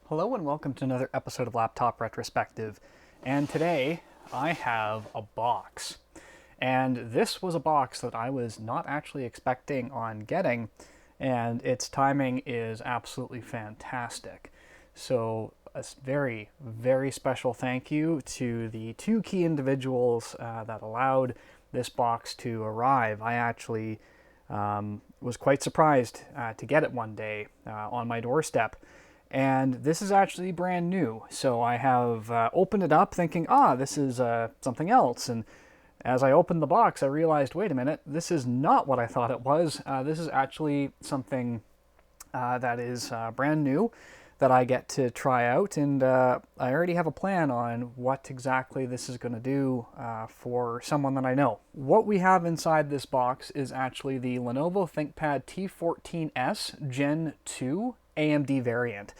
Hello and welcome to another episode of Laptop Retrospective. And today I have a box. And this was a box that I was not actually expecting on getting, and its timing is absolutely fantastic. So a very, very special thank you to the two key individuals that allowed this box to arrive. I actually was quite surprised to get it one day on my doorstep. And this is actually brand new. So I have opened it up thinking, this is something else. And as I opened the box, I realized, wait a minute, this is not what I thought it was. This is actually something that is brand new that I get to try out. And I already have a plan on what exactly this is going to do for someone that I know. What we have inside this box is actually the Lenovo ThinkPad T14S Gen 2 AMD variant.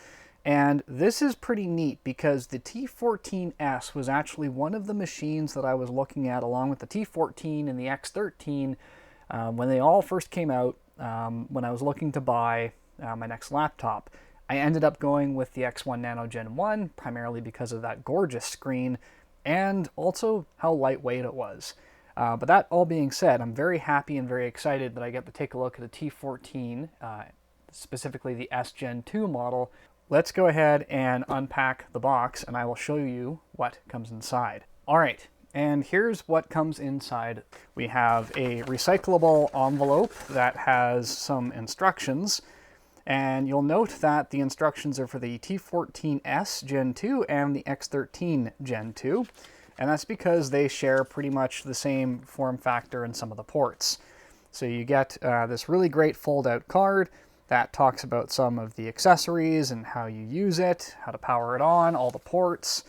And this is pretty neat because the T14S was actually one of the machines that I was looking at along with the T14 and the X13 when they all first came out when I was looking to buy my next laptop. I ended up going with the X1 Nano Gen 1 primarily because of that gorgeous screen and also how lightweight it was. But that all being said, I'm very happy and very excited that I get to take a look at the T14, specifically the S Gen 2 model. Let's go ahead and unpack the box and I will show you what comes inside. All right, and here's what comes inside. We have a recyclable envelope that has some instructions, and you'll note that the instructions are for the T14S Gen 2 and the X13 Gen 2, and that's because they share pretty much the same form factor in some of the ports. So you get this really great fold-out card that talks about some of the accessories and how you use it, how to power it on, all the ports,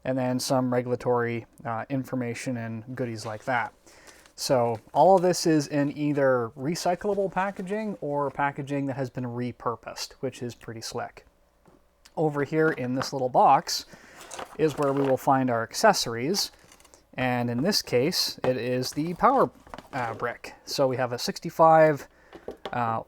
and then some regulatory information and goodies like that. So all of this is in either recyclable packaging or packaging that has been repurposed, which is pretty slick. Over here in this little box is where we will find our accessories, and in this case it is the power brick. So we have a 65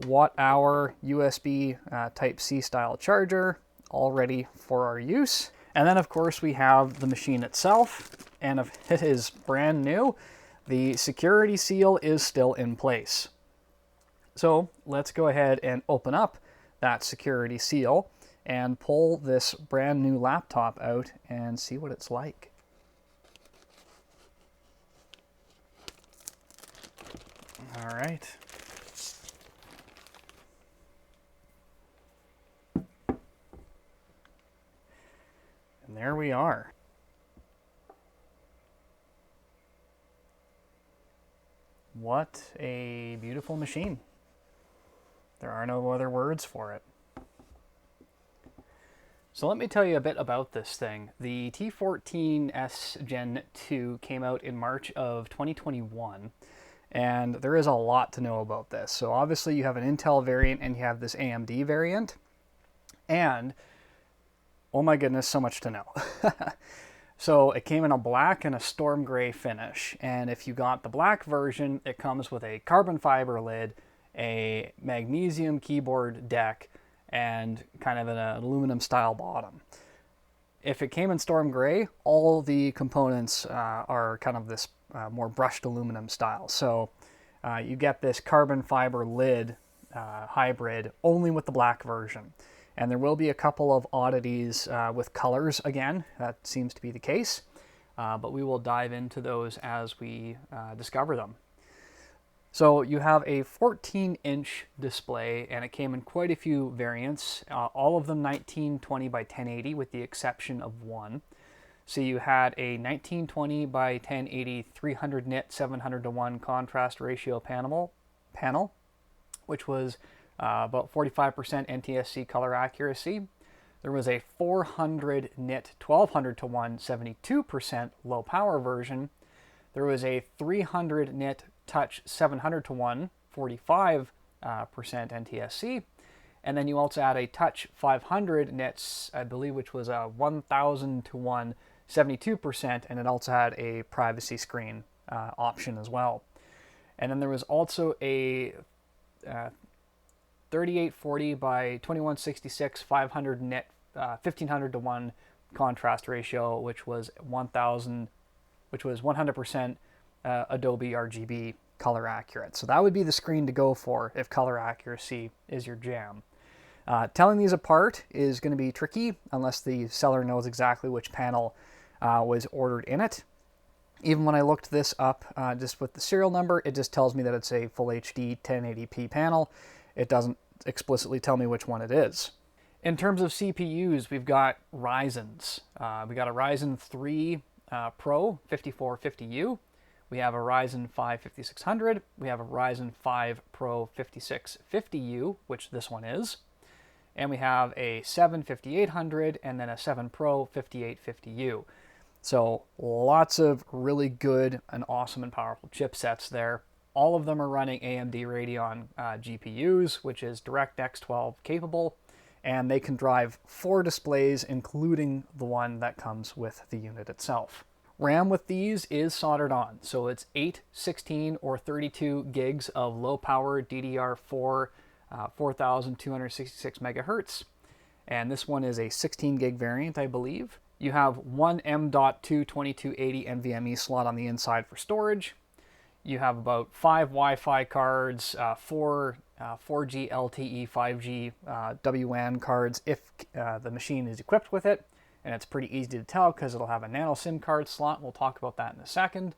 watt-hour USB Type-C style charger, all ready for our use. And then of course we have the machine itself, and if it is brand new, the security seal is still in place. So let's go ahead and open up that security seal and pull this brand new laptop out and see what it's like. All right. And there we are. What a beautiful machine. There are no other words for it. So let me tell you a bit about this thing. The T14S Gen 2 came out in March of 2021, and there is a lot to know about this. So obviously you have an Intel variant and you have this AMD variant, and oh my goodness, so much to know. So it came in a black and a storm gray finish, and if you got the black version, it comes with a carbon fiber lid, a magnesium keyboard deck, and kind of an aluminum style bottom. If it came in storm gray, all the components are kind of this more brushed aluminum style. So you get this carbon fiber lid hybrid only with the black version. And there will be a couple of oddities with colors again. That seems to be the case. But we will dive into those as we discover them. So you have a 14-inch display, and it came in quite a few variants, all of them 1920 by 1080 with the exception of one. So you had a 1920 by 1080 300 nit 700 to 1 contrast ratio panel, which was about 45% NTSC color accuracy. There was a 400 nit 1200 to 1 72% low power version. There was a 300 nit touch 700 to 1 45% NTSC. And then you also had a touch 500 nits, I believe, which was a 1000 to 1 72%, and it also had a privacy screen option as well. And then there was also a 3840 by 2166 500 nit 1500 to 1 contrast ratio, which was 100% Adobe RGB color accurate. So that would be the screen to go for if color accuracy is your jam. Telling these apart is going to be tricky unless the seller knows exactly which panel was ordered in it. Even when I looked this up just with the serial number, it just tells me that it's a Full HD 1080p panel. It doesn't explicitly tell me which one it is. In terms of CPUs, we've got Ryzen's. We got a Ryzen 3 Pro 5450U. We have a Ryzen 5 5600. We have a Ryzen 5 Pro 5650U, which this one is. And we have a 7 5800 and then a 7 Pro 5850U. So lots of really good and awesome and powerful chipsets there. All of them are running AMD Radeon GPUs, which is DirectX 12 capable, and they can drive 4 displays, including the one that comes with the unit itself. RAM with these is soldered on, so it's 8, 16, or 32 gigs of low-power DDR4 4266 megahertz, and this one is a 16 gig variant, I believe. You have one M.2 2280 NVMe slot on the inside for storage. You have about 5 Wi-Fi cards, 4 4G LTE, 5G WAN cards if the machine is equipped with it. And it's pretty easy to tell because it'll have a nano SIM card slot. We'll talk about that in a second.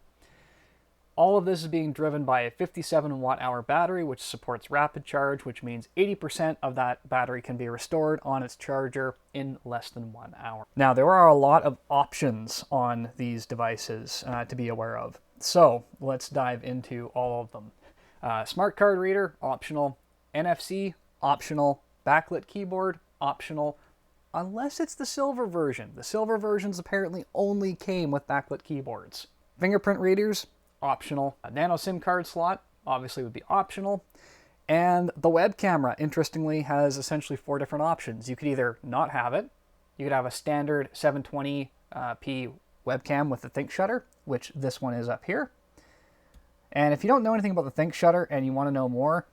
All of this is being driven by a 57 watt-hour battery, which supports rapid charge, which means 80% of that battery can be restored on its charger in less than 1 hour. Now, there are a lot of options on these devices to be aware of. So let's dive into all of them. Smart card reader, optional. NFC, optional. Backlit keyboard, optional. Unless it's the silver version. The silver versions apparently only came with backlit keyboards. Fingerprint readers, optional. A nano SIM card slot obviously would be optional. And the web camera, interestingly, has essentially 4 different options. You could either not have it. You could have a standard 720p webcam with the Think Shutter, which this one is up here. And if you don't know anything about the Think Shutter and you want to know more,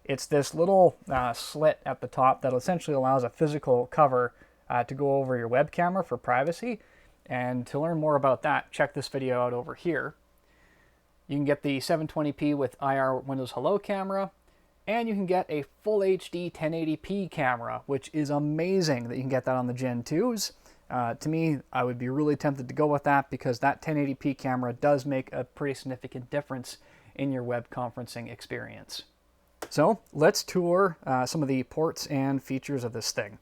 it's this little slit at the top that essentially allows a physical cover to go over your web camera for privacy. And to learn more about that, check this video out over here. You can get the 720p with IR Windows Hello camera, and you can get a Full HD 1080p camera, which is amazing that you can get that on the Gen 2s. To me, I would be really tempted to go with that because that 1080p camera does make a pretty significant difference in your web conferencing experience. So let's tour some of the ports and features of this thing.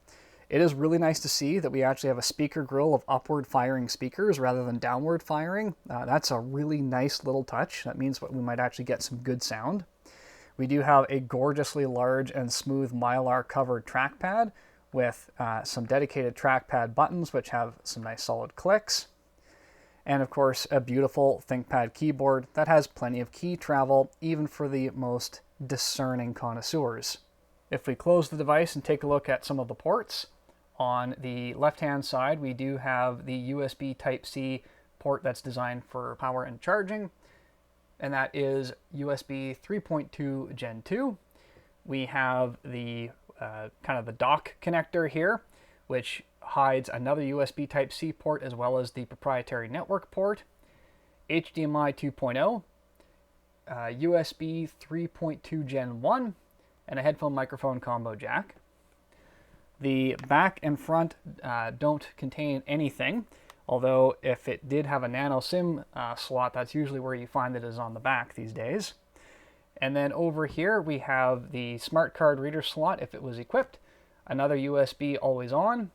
It is really nice to see that we actually have a speaker grill of upward firing speakers rather than downward firing. That's a really nice little touch. That means we might actually get some good sound. We do have a gorgeously large and smooth Mylar covered trackpad with some dedicated trackpad buttons which have some nice solid clicks. And of course a beautiful ThinkPad keyboard that has plenty of key travel even for the most discerning connoisseurs. If we close the device and take a look at some of the ports, on the left-hand side, we do have the USB Type-C port that's designed for power and charging, and that is USB 3.2 Gen 2. We have the kind of the dock connector here, which hides another USB Type-C port as well as the proprietary network port, HDMI 2.0, USB 3.2 Gen 1, and a headphone microphone combo jack. The back and front don't contain anything, although if it did have a nano SIM slot, that's usually where you find it is on the back these days. And then over here we have the smart card reader slot if it was equipped, another USB always on,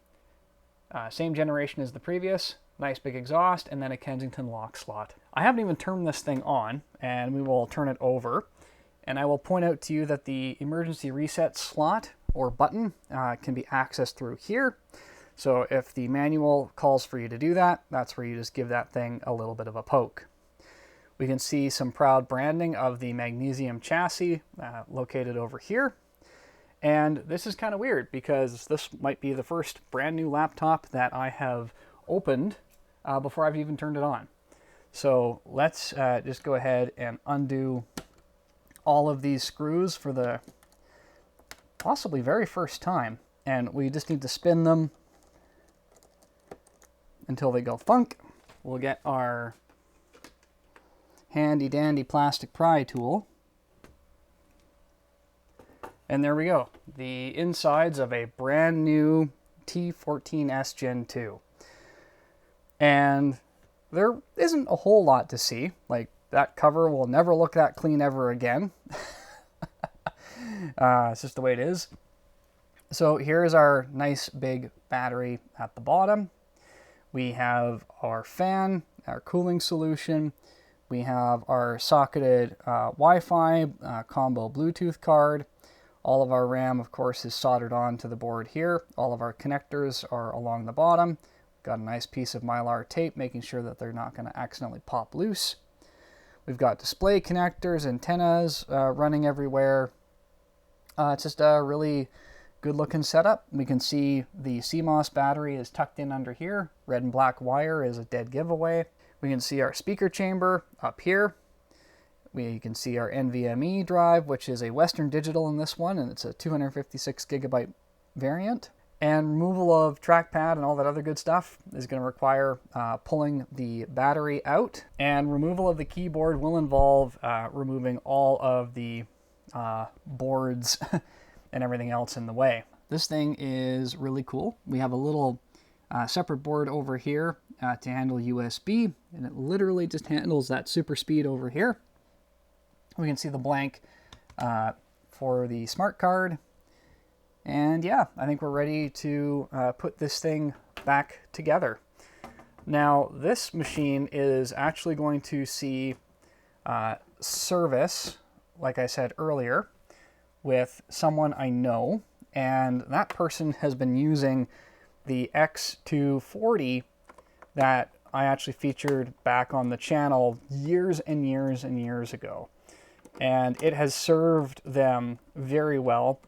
same generation as the previous, nice big exhaust, and then a Kensington lock slot. I haven't even turned this thing on, and we will turn it over. And I will point out to you that the emergency reset slot or button can be accessed through here. So if the manual calls for you to do that, that's where you just give that thing a little bit of a poke. We can see some proud branding of the magnesium chassis located over here. And this is kind of weird because this might be the first brand new laptop that I have opened before I've even turned it on. So let's just go ahead and undo all of these screws for the possibly very first time. And we just need to spin them until they go thunk. We'll get our handy dandy plastic pry tool. And there we go. The insides of a brand new T14S Gen 2. And there isn't a whole lot to see. Like, that cover will never look that clean ever again. It's just the way it is. So here's our nice big battery at the bottom. We have our fan, our cooling solution. We have our socketed Wi-Fi combo Bluetooth card. All of our RAM, of course, is soldered onto the board here. All of our connectors are along the bottom. Got a nice piece of Mylar tape, making sure that they're not going to accidentally pop loose. We've got display connectors, antennas running everywhere. It's just a really good looking setup. We can see the CMOS battery is tucked in under here. Red and black wire is a dead giveaway. We can see our speaker chamber up here. We can see our NVMe drive, which is a Western Digital in this one, and it's a 256 gigabyte variant. And removal of trackpad and all that other good stuff is going to require pulling the battery out. And removal of the keyboard will involve removing all of the boards and everything else in the way. This thing is really cool. We have a little separate board over here to handle USB, and it literally just handles that super speed over here. We can see the blank for the smart card. And yeah, I think we're ready to put this thing back together. Now, this machine is actually going to see service, like I said earlier, with someone I know, and that person has been using the X240 that I actually featured back on the channel years and years and years ago. And it has served them very well,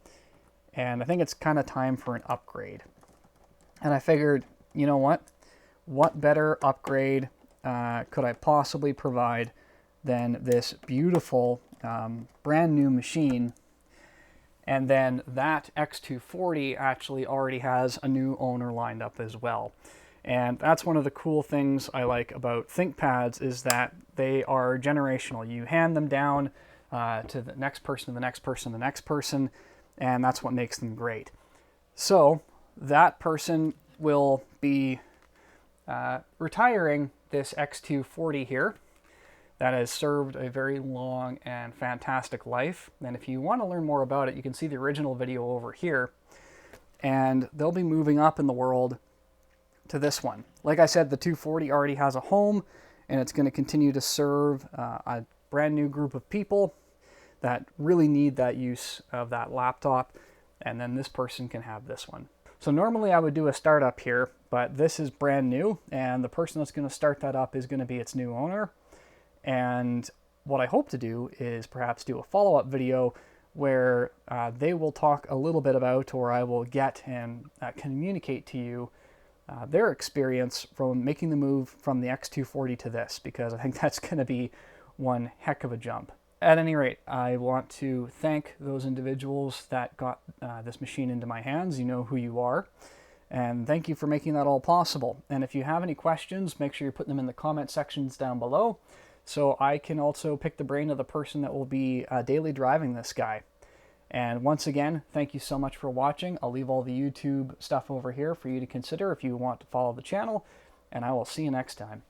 and I think it's kind of time for an upgrade. And I figured, you know what better upgrade could I possibly provide than this beautiful brand new machine. And then that X240 actually already has a new owner lined up as well. And that's one of the cool things I like about ThinkPads, is that they are generational. You hand them down to the next person, the next person, the next person, and that's what makes them great. So that person will be retiring this X240 here that has served a very long and fantastic life. And if you want to learn more about it, you can see the original video over here. And they'll be moving up in the world to this one. Like I said, the 240 already has a home, and it's going to continue to serve a brand new group of people that really need that use of that laptop, and then this person can have this one. So normally I would do a startup here, but this is brand new, and the person that's going to start that up is going to be its new owner. And what I hope to do is perhaps do a follow-up video where they will talk a little bit about, or I will get and communicate to you their experience from making the move from the X240 to this, because I think that's going to be one heck of a jump. At any rate, I want to thank those individuals that got this machine into my hands. You know who you are. And thank you for making that all possible. And if you have any questions, make sure you put them in the comment sections down below, so I can also pick the brain of the person that will be daily driving this guy. And once again, thank you so much for watching. I'll leave all the YouTube stuff over here for you to consider if you want to follow the channel, and I will see you next time.